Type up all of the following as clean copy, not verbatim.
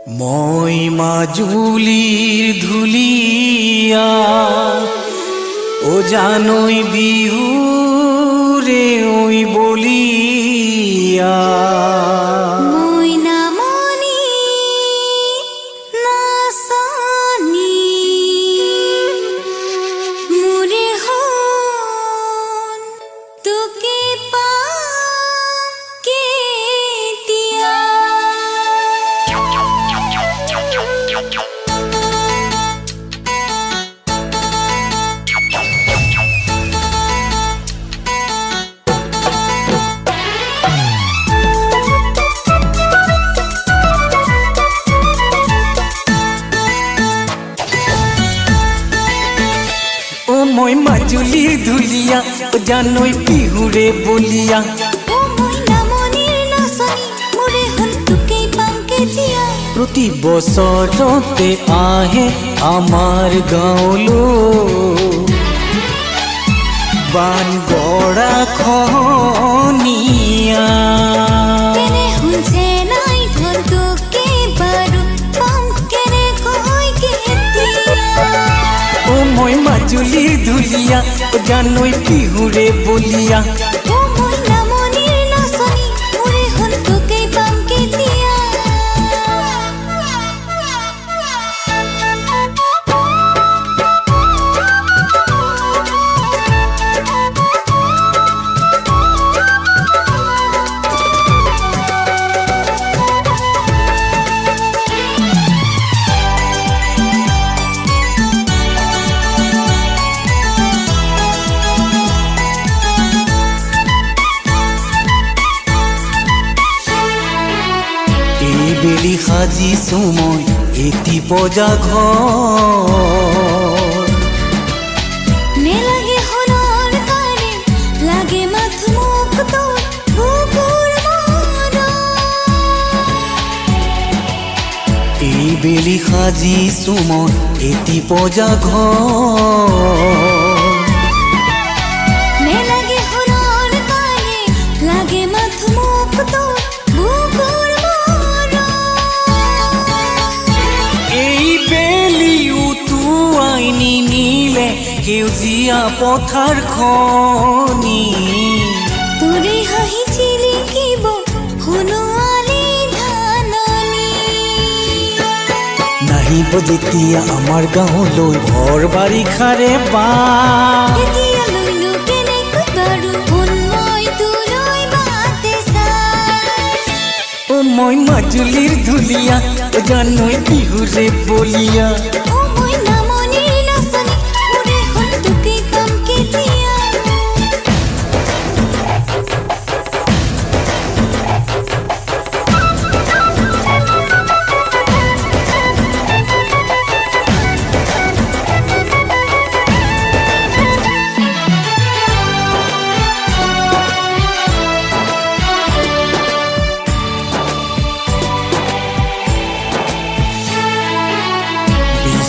মই মাজুলীৰ ধুলিয়া ও জানই বিহুৰে ঐ বলিয়া মই মাজুলীৰ ধুলিয়া ও জানই বিহুৰে বলিয়া প্ৰতি বছৰতে আহে আমাৰ গাঁৱলৈ বান গৰাখনীয়া মই মাজুলীৰ ধুলিয়া ও জানই বিহুৰে বলিয়া বেলি সাজিছো মই এটি পজা ঘৰ নেলাগে হনৰ কাৰে লাগে মাথো মুখ তোৰ বুকুৰ মন এই বেলি সাজিছো মই এটি পজা ঘৰ নেলাগে হনৰ কাৰে লাগে মাথো মুখ তোৰ বুকুৰ নীলে সেউজীয়া পথাৰখনি তোৰে হাঁহি চিলিকিব সোণোৱালী ধাননি নাহিব যেতিয়া আমাৰ গাঁৱলৈ ভৰ বাৰিষাৰে বান এতিয়ালৈনো কেনেকৈ বাৰু সোণ মই তোলৈ বাটে চাই ও মই মাজুলীৰ ধুলিয়া ও জানই বিহুৰে বলিয়া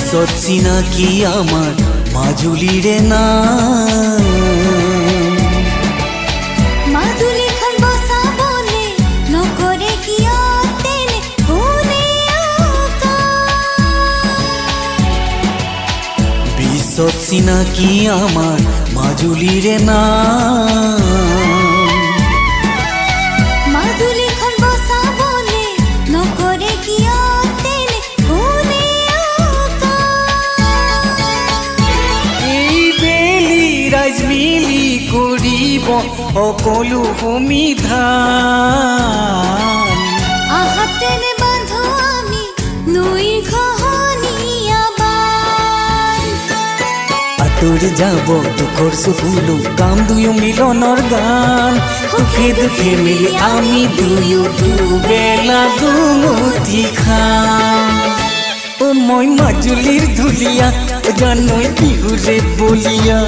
বিশ্বত চিনাকি আমাৰ মাজুলীৰে নাম মাজুলীখন বচাবলে নকৰে কিয় তেনে কোনে বিশ্বত চিনাকি আমাৰ মাজুলীৰে নাম মাজুলীখন বচাবলে নকৰে কিয় তেনে কোনে ৰাইজ মিলি কৰিব সকলো সুবিধান আহাতেনে বান্ধো আমি নৈ ঘহনীয়া বান আঁতৰি যাব দুখৰ চকুলো গাম দুয়ো মিলনৰ গান সুখে দুখে মিলি আমি দুয়ো দুবেলা দুমুঠি খাম ও মই মাজুলীৰ ধুলিয়া ও জানই বিহুৰে বলিয়া